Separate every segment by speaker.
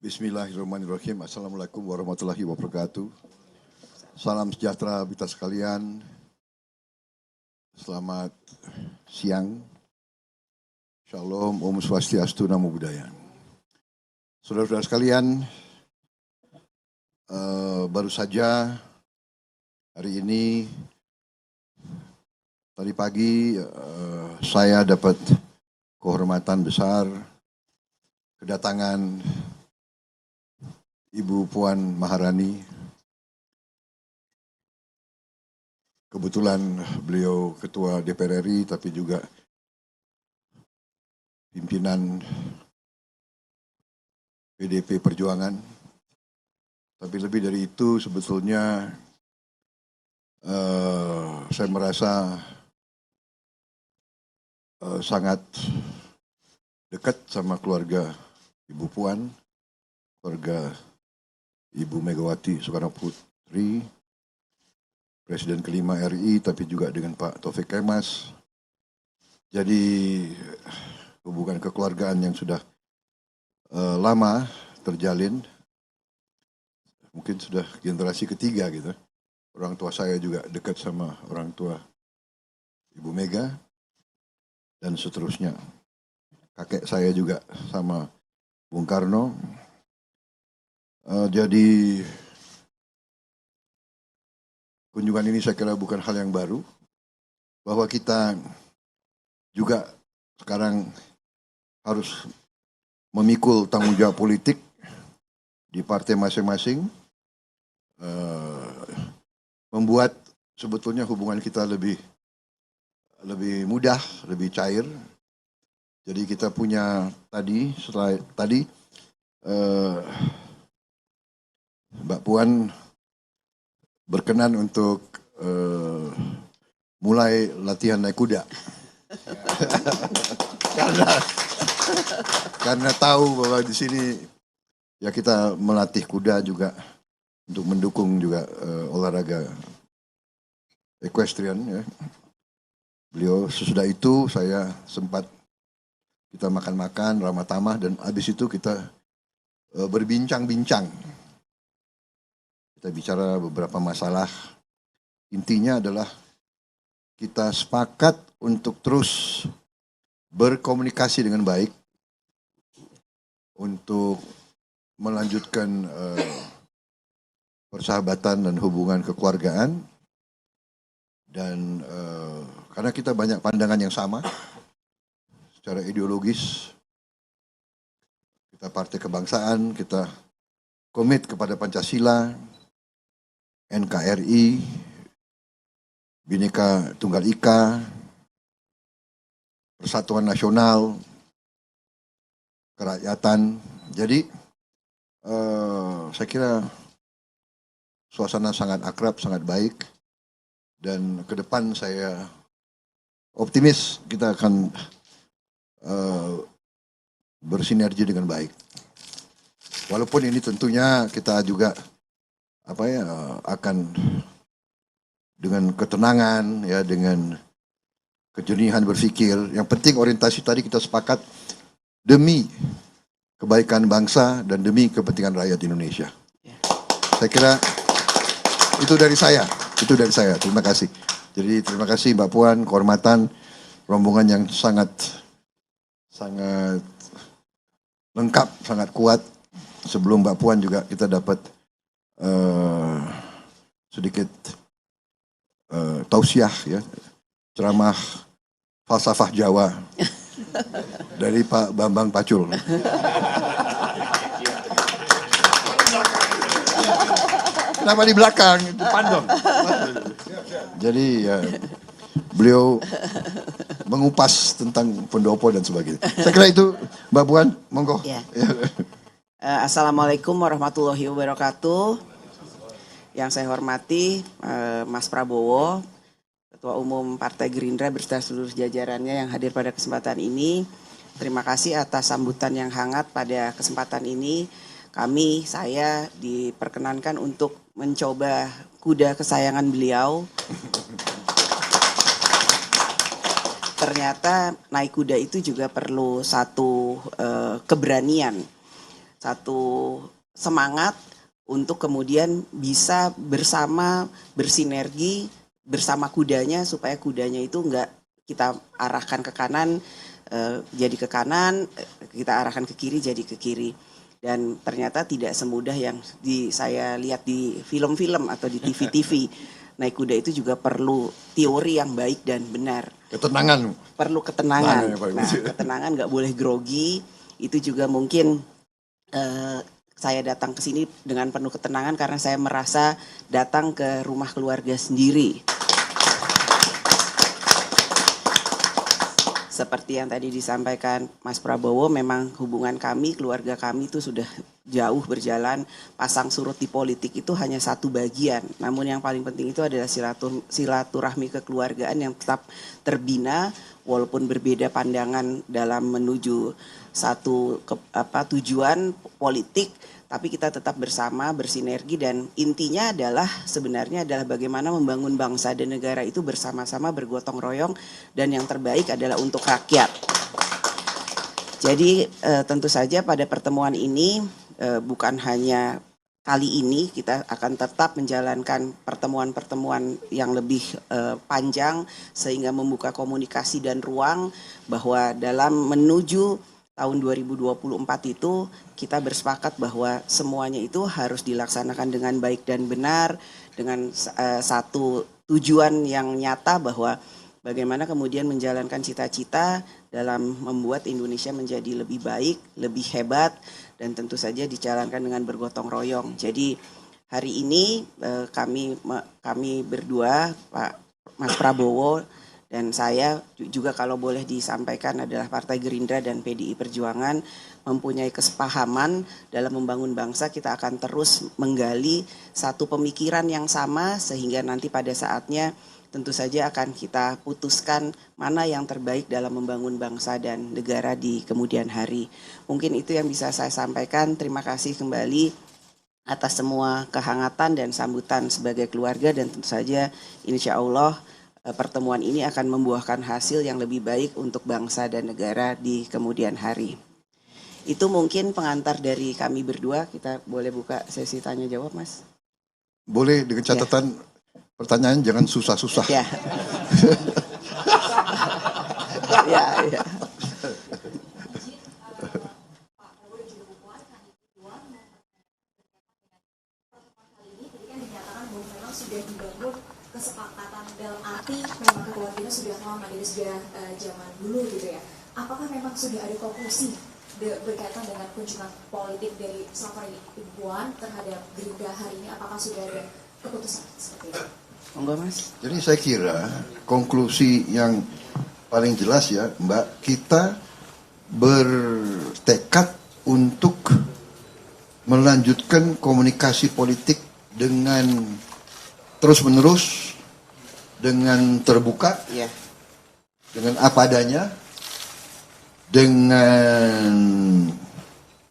Speaker 1: Bismillahirrahmanirrahim. Assalamualaikum warahmatullahi wabarakatuh. Salam sejahtera kita sekalian. Selamat siang. Shalom, Om Swastiastu, Namo Buddhaya. Saudara-saudara sekalian, baru saja hari ini, tadi pagi saya dapat kehormatan besar kedatangan Ibu Puan Maharani. Kebetulan beliau Ketua DPR RI, tapi juga pimpinan PDP Perjuangan. Tapi lebih dari itu sebetulnya saya merasa sangat dekat sama keluarga Ibu Puan, keluarga Ibu Megawati Soekarno Putri, Presiden kelima RI, tapi juga dengan Pak Taufik Kemas. Jadi hubungan kekeluargaan yang sudah lama terjalin, mungkin sudah generasi ketiga gitu. Orang tua saya juga dekat sama orang tua Ibu Mega, dan seterusnya. Kakek saya juga sama Bung Karno. Jadi kunjungan ini saya kira bukan hal yang baru, bahwa kita juga sekarang harus memikul tanggung jawab politik di partai masing-masing, membuat sebetulnya hubungan kita lebih mudah, lebih cair. Jadi kita punya tadi Mbak Puan berkenan untuk mulai latihan naik kuda. karena tahu bahwa di sini ya kita melatih kuda juga untuk mendukung juga olahraga equestrian ya. Beliau sesudah itu saya sempat kita makan-makan ramah tamah, dan habis itu kita berbincang-bincang. Kita bicara beberapa masalah. Intinya adalah kita sepakat untuk terus berkomunikasi dengan baik untuk melanjutkan persahabatan dan hubungan kekeluargaan. Dan karena kita banyak pandangan yang sama secara ideologis, kita partai kebangsaan, kita komit kepada Pancasila, NKRI, Bhinneka Tunggal Ika, Persatuan Nasional, Kerakyatan. Jadi saya kira suasana sangat akrab, sangat baik, dan ke depan saya optimis kita akan bersinergi dengan baik. Walaupun ini tentunya kita juga akan dengan ketenangan ya, dengan kejernihan berpikir. Yang penting orientasi tadi kita sepakat demi kebaikan bangsa dan demi kepentingan rakyat Indonesia. Saya kira itu dari saya. Terima kasih. Jadi terima kasih Mbak Puan, kehormatan rombongan yang sangat lengkap, sangat kuat. Sebelum Mbak Puan juga kita dapat sedikit tausiah ya, ceramah falsafah Jawa dari Pak Bambang Pacul. Kenapa di belakang? Depan dong. Jadi ya, beliau mengupas tentang pendopo dan sebagainya. Saya kira itu, Mbak Puan, monggo.
Speaker 2: Ya. Assalamualaikum warahmatullahi wabarakatuh. Yang saya hormati Mas Prabowo, Ketua Umum Partai Gerindra beserta seluruh jajarannya yang hadir pada kesempatan ini. Terima kasih atas sambutan yang hangat pada kesempatan ini. Saya diperkenankan untuk mencoba kuda kesayangan beliau. Ternyata naik kuda itu juga perlu satu keberanian. satu semangat untuk kemudian bisa bersama bersinergi bersama kudanya supaya kudanya itu enggak kita arahkan ke kanan jadi ke kanan, kita arahkan ke kiri jadi ke kiri. Dan ternyata tidak semudah yang saya lihat di film-film atau di TV-TV. Naik kuda itu juga perlu teori yang baik dan benar.
Speaker 1: Ketenangan.
Speaker 2: Perlu ketenangan.
Speaker 1: Nah,
Speaker 2: Nah, ketenangan nggak boleh grogi. Itu juga mungkin saya datang ke sini dengan penuh ketenangan karena saya merasa datang ke rumah keluarga sendiri. Seperti yang tadi disampaikan Mas Prabowo, memang hubungan kami, keluarga kami itu sudah jauh berjalan. Pasang surut di politik itu hanya satu bagian. Namun yang paling penting itu adalah silaturahmi kekeluargaan yang tetap terbina walaupun berbeda pandangan dalam menuju satu tujuan politik. Tapi kita tetap bersama, bersinergi, dan intinya adalah sebenarnya adalah bagaimana membangun bangsa dan negara itu bersama-sama bergotong royong dan yang terbaik adalah untuk rakyat. Jadi tentu saja pada pertemuan ini bukan hanya kali ini kita akan tetap menjalankan pertemuan-pertemuan yang lebih panjang sehingga membuka komunikasi dan ruang bahwa dalam menuju tahun 2024 itu kita bersepakat bahwa semuanya itu harus dilaksanakan dengan baik dan benar dengan satu tujuan yang nyata bahwa bagaimana kemudian menjalankan cita-cita dalam membuat Indonesia menjadi lebih baik, lebih hebat dan tentu saja dijalankan dengan bergotong royong. Jadi hari ini kami berdua Pak Mas Prabowo dan saya juga kalau boleh disampaikan adalah Partai Gerindra dan PDI Perjuangan mempunyai kesepahaman dalam membangun bangsa. Kita akan terus menggali satu pemikiran yang sama sehingga nanti pada saatnya tentu saja akan kita putuskan mana yang terbaik dalam membangun bangsa dan negara di kemudian hari. Mungkin itu yang bisa saya sampaikan. Terima kasih kembali atas semua kehangatan dan sambutan sebagai keluarga dan tentu saja insya Allah pertemuan ini akan membuahkan hasil yang lebih baik untuk bangsa dan negara di kemudian hari. Itu mungkin pengantar dari kami berdua. Kita boleh buka sesi tanya jawab, Mas?
Speaker 1: Boleh dengan catatan pertanyaan jangan susah-susah.
Speaker 2: Ya. Ya.
Speaker 3: Sudah dibangun kesepakatan dalam arti memang keluarganya sudah lama, jadi sudah zaman dulu gitu ya. Apakah memang sudah ada konklusi berkaitan dengan kunjungan politik dari Safari Ibu Puan terhadap Gerindra hari ini? Apakah sudah ada keputusan seperti itu?
Speaker 2: Monggo Mas.
Speaker 1: Jadi saya kira konklusi yang paling jelas ya Mbak, kita bertekad untuk melanjutkan komunikasi politik dengan terus-menerus, dengan terbuka,
Speaker 2: Ya.
Speaker 1: dengan apa adanya, dengan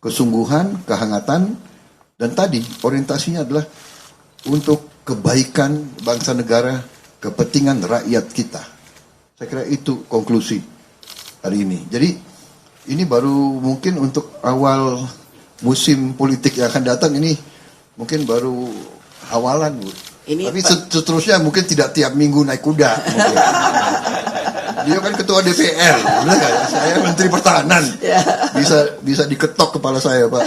Speaker 1: kesungguhan, kehangatan, dan tadi orientasinya adalah untuk kebaikan bangsa negara, kepentingan rakyat kita. Saya kira itu konklusi hari ini. Jadi ini baru mungkin untuk awal musim politik yang akan datang ini mungkin baru awalan, Bu. Tapi seterusnya mungkin tidak tiap minggu naik kuda. Dia kan ketua DPR, benar gak? Saya menteri pertahanan, bisa diketok kepala saya, Pak.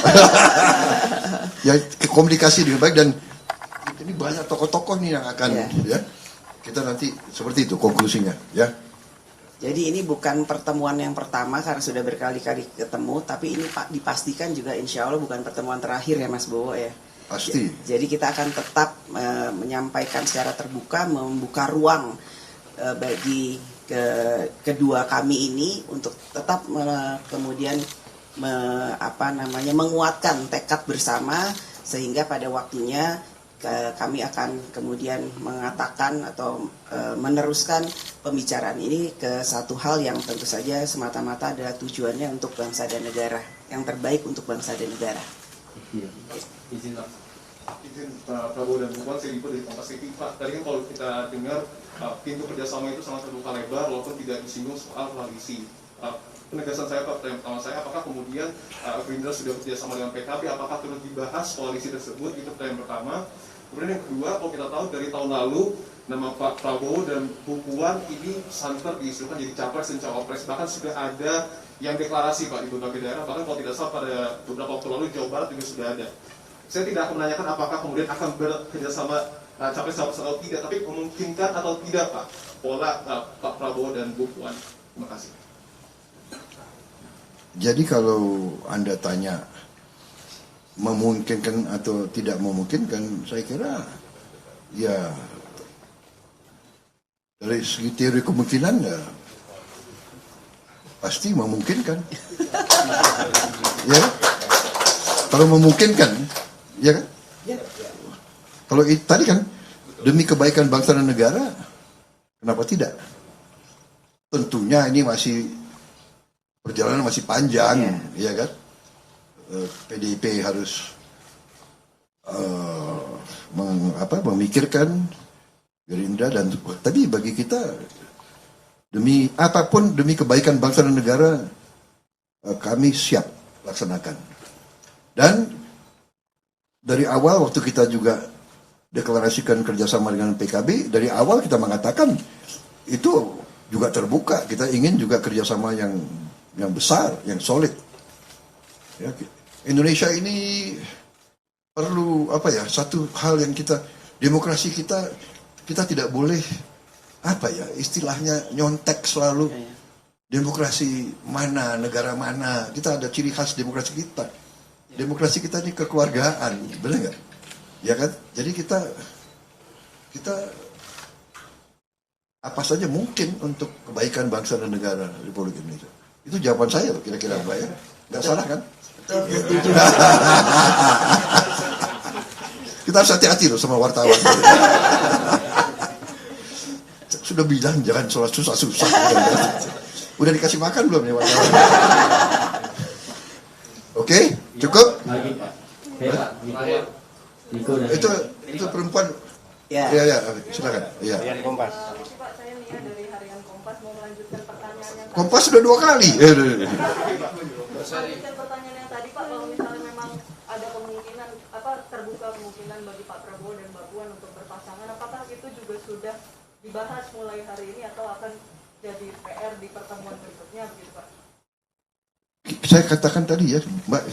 Speaker 1: Ya komunikasi dengan baik dan ini banyak tokoh-tokoh nih yang akan, ya kita nanti seperti itu konklusinya, ya.
Speaker 2: Jadi ini bukan pertemuan yang pertama karena sudah berkali-kali ketemu, tapi ini dipastikan juga insya Allah bukan pertemuan terakhir ya Mas Bowo ya.
Speaker 1: Pasti.
Speaker 2: Jadi kita akan tetap menyampaikan secara terbuka, membuka ruang bagi kedua kami ini untuk tetap kemudian menguatkan tekad bersama sehingga pada waktunya kami akan kemudian mengatakan atau meneruskan pembicaraan ini ke satu hal yang tentu saja semata-mata adalah tujuannya untuk bangsa dan negara, yang terbaik untuk bangsa dan negara.
Speaker 4: Izin Pak Prabowo dan Bu Puan, saya dari Kompas TV. Pak, tadi kan kalau kita dengar pintu kerjasama itu sangat terbuka lebar walaupun tidak disinggung soal koalisi. penegasan saya Pak, pertanyaan pertama saya, apakah kemudian Gerindra sudah bekerjasama dengan PKB, apakah turut dibahas koalisi tersebut, itu pertanyaan pertama. Kemudian yang kedua, kalau kita tahu dari tahun lalu nama Pak Prabowo dan Bu Puan ini santer diisukan jadi capres dan cawapres, bahkan sudah ada yang deklarasi Pak di berbagai daerah, bahkan kalau tidak salah pada beberapa waktu lalu Jawa Barat juga sudah ada. Saya tidak akan menanyakan apakah kemudian akan bekerjasama capres-capres atau tidak, tapi memungkinkan atau tidak Pak pola Pak Prabowo dan Bu Puan. Terima kasih.
Speaker 1: Jadi kalau Anda tanya memungkinkan atau tidak memungkinkan, saya kira ya dari segi teori kemungkinan ya pasti memungkinkan. Ya, kalau memungkinkan, ya kan? Kalau tadi kan demi kebaikan bangsa dan negara, kenapa tidak? Tentunya ini masih perjalanan masih panjang, ya kan? PDIP harus memikirkan Gerindra dan tapi bagi kita demi apapun demi kebaikan bangsa dan negara kami siap laksanakan. Dan dari awal waktu kita juga deklarasikan kerjasama dengan PKB, dari awal kita mengatakan itu juga terbuka, kita ingin juga kerjasama yang besar, yang solid. Ya, Indonesia ini perlu satu hal yang demokrasi kita tidak boleh istilahnya nyontek selalu. Demokrasi mana, negara mana, kita ada ciri khas demokrasi kita. Demokrasi kita ini kekeluargaan, benar nggak? Ya kan? Jadi kita apa saja mungkin untuk kebaikan bangsa dan negara Republik Indonesia. Itu jawaban saya loh, kira-kira Mbak ya. Nggak salah kan? Kita harus hati-hati loh sama wartawan. Sudah bilang jangan susah-susah. Udah dikasih makan belum nih wartawan? Oke, cukup?
Speaker 5: Lagi Pak. Pak, Niko
Speaker 1: Itu perempuan.
Speaker 2: Ya.
Speaker 1: Ya, silakan. Ya.
Speaker 6: Pak, saya lihat dari Harian Kompas mau melanjutkan pertanyaan yang
Speaker 1: Kompas sudah 2 kali.
Speaker 6: Melanjutkan pertanyaan yang tadi Pak, kalau misalnya memang ada kemungkinan terbuka kemungkinan bagi Pak Prabowo dan Mbak Puan untuk berpasangan, apakah itu juga sudah dibahas mulai hari ini atau akan jadi PR di pertemuan berikutnya begitu Pak?
Speaker 1: Saya katakan tadi ya, Mbak,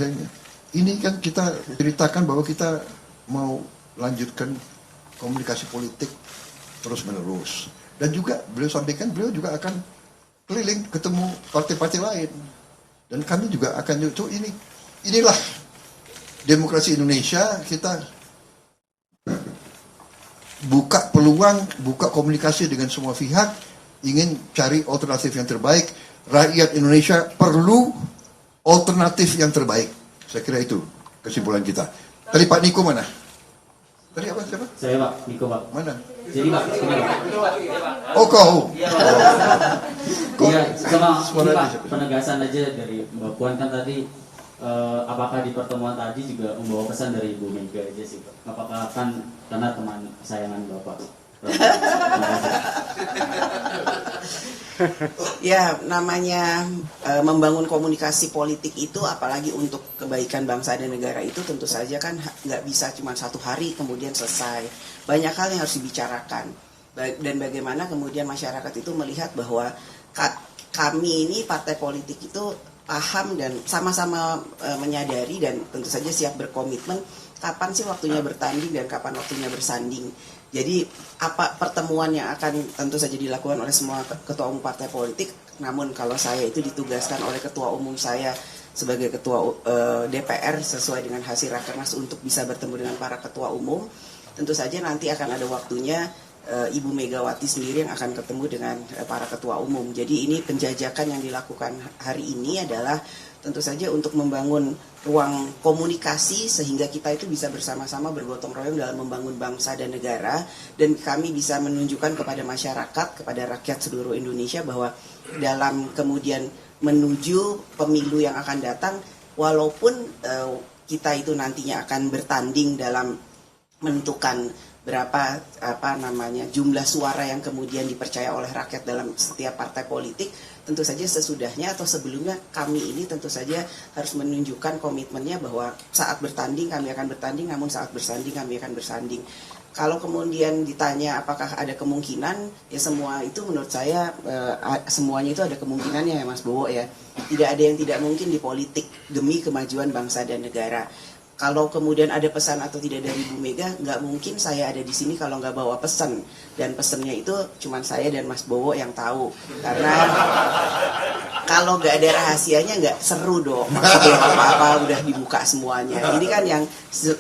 Speaker 1: ini kan kita ceritakan bahwa kita mau lanjutkan komunikasi politik terus-menerus. Dan juga beliau sampaikan, beliau juga akan keliling ketemu partai-partai lain. Dan kami juga akan inilah demokrasi Indonesia, kita buka peluang, buka komunikasi dengan semua pihak, ingin cari alternatif yang terbaik. Rakyat Indonesia perlu alternatif yang terbaik. Saya kira itu kesimpulan kita. Tadi Pak Niko mana? Tadi apa? Siapa?
Speaker 5: Saya Pak, Niko Pak.
Speaker 1: Mana?
Speaker 5: Jadi Pak, ini Pak.
Speaker 1: Oh kau.
Speaker 5: Iya, sama
Speaker 1: Suara
Speaker 5: ini Pak,
Speaker 1: dia.
Speaker 5: penegasan aja dari Mbak Puan kan tadi, apakah di pertemuan tadi juga membawa pesan dari Ibu Mega aja sih Pak? Apakah kan karena teman kesayangan Bapak?
Speaker 2: Ya, namanya membangun komunikasi politik itu, apalagi untuk kebaikan bangsa dan negara itu tentu saja kan nggak bisa cuma 1 hari kemudian selesai. Banyak hal yang harus dibicarakan. Dan bagaimana kemudian masyarakat itu melihat bahwa kami ini partai politik itu paham dan sama-sama menyadari dan tentu saja siap berkomitmen kapan sih waktunya bertanding dan kapan waktunya bersanding. Jadi apa pertemuan yang akan tentu saja dilakukan oleh semua ketua umum partai politik. Namun kalau saya itu ditugaskan oleh ketua umum saya sebagai ketua DPR sesuai dengan hasil rakernas untuk bisa bertemu dengan para ketua umum. Tentu saja nanti akan ada waktunya Ibu Megawati sendiri yang akan ketemu dengan para ketua umum. Jadi ini penjajakan yang dilakukan hari ini adalah tentu saja untuk membangun ruang komunikasi sehingga kita itu bisa bersama-sama bergotong royong dalam membangun bangsa dan negara, dan kami bisa menunjukkan kepada masyarakat, kepada rakyat seluruh Indonesia bahwa dalam kemudian menuju pemilu yang akan datang, walaupun kita itu nantinya akan bertanding dalam menentukan berapa jumlah suara yang kemudian dipercaya oleh rakyat dalam setiap partai politik, tentu saja sesudahnya atau sebelumnya kami ini tentu saja harus menunjukkan komitmennya bahwa saat bertanding kami akan bertanding, namun saat bersanding kami akan bersanding. Kalau kemudian ditanya apakah ada kemungkinan, ya semua itu menurut saya semuanya itu ada kemungkinannya ya Mas Bowo ya. Tidak ada yang tidak mungkin di politik demi kemajuan bangsa dan negara. Kalau kemudian ada pesan atau tidak dari Bu Mega, nggak mungkin saya ada di sini kalau nggak bawa pesan. Dan pesannya itu cuma saya dan Mas Bowo yang tahu. Karena kalau nggak ada rahasianya nggak seru dong. Maksudnya apa-apa udah dibuka semuanya. Ini kan yang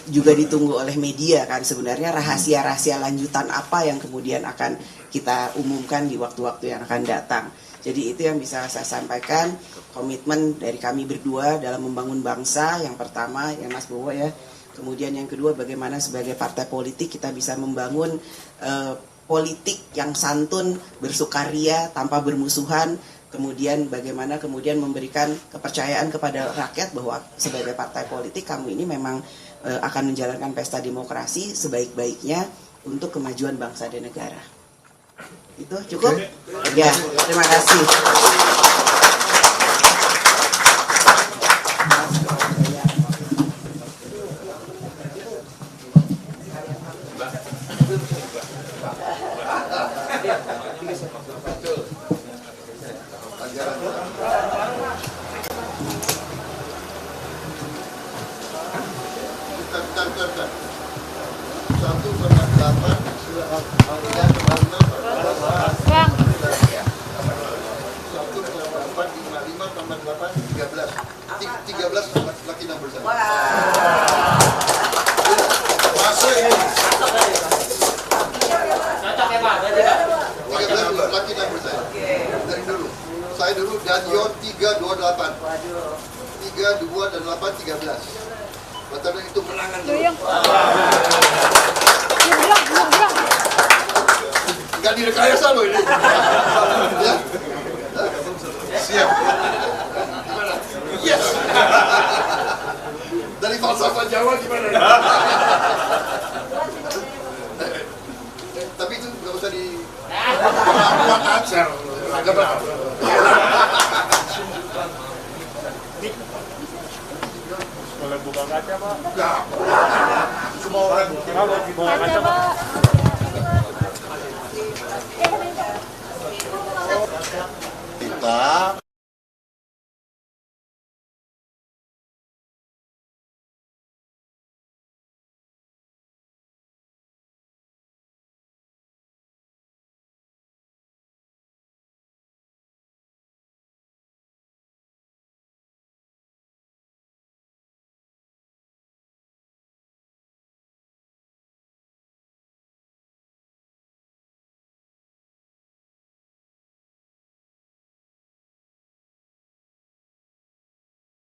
Speaker 2: juga ditunggu oleh media kan sebenarnya rahasia-rahasia lanjutan apa yang kemudian akan kita umumkan di waktu-waktu yang akan datang. Jadi itu yang bisa saya sampaikan, komitmen dari kami berdua dalam membangun bangsa. Yang pertama, ya Mas Bowo ya. Kemudian yang kedua, bagaimana sebagai partai politik kita bisa membangun politik yang santun, bersukaria, tanpa bermusuhan. Kemudian bagaimana kemudian memberikan kepercayaan kepada rakyat bahwa sebagai partai politik kamu ini memang akan menjalankan pesta demokrasi sebaik-baiknya untuk kemajuan bangsa dan negara. Itu cukup? Ya, terima kasih.
Speaker 1: Bentar. 1,8 13 laki number saya. Masuk ini. 13 laki number saya. Dari dulu. Saya dulu Danyo 328. 3, 2 dan 8 13. Betul itu menangan dulu. Enggak direkayasa loh ini. Ya. Siap. Gimana? Yes. Dari falsafah Jawa gimana? Tapi itu nggak usah di buat ajar.
Speaker 7: Boleh buka kaca, Pak?
Speaker 1: Ya. Semua orang buka kaca, Pak. Kita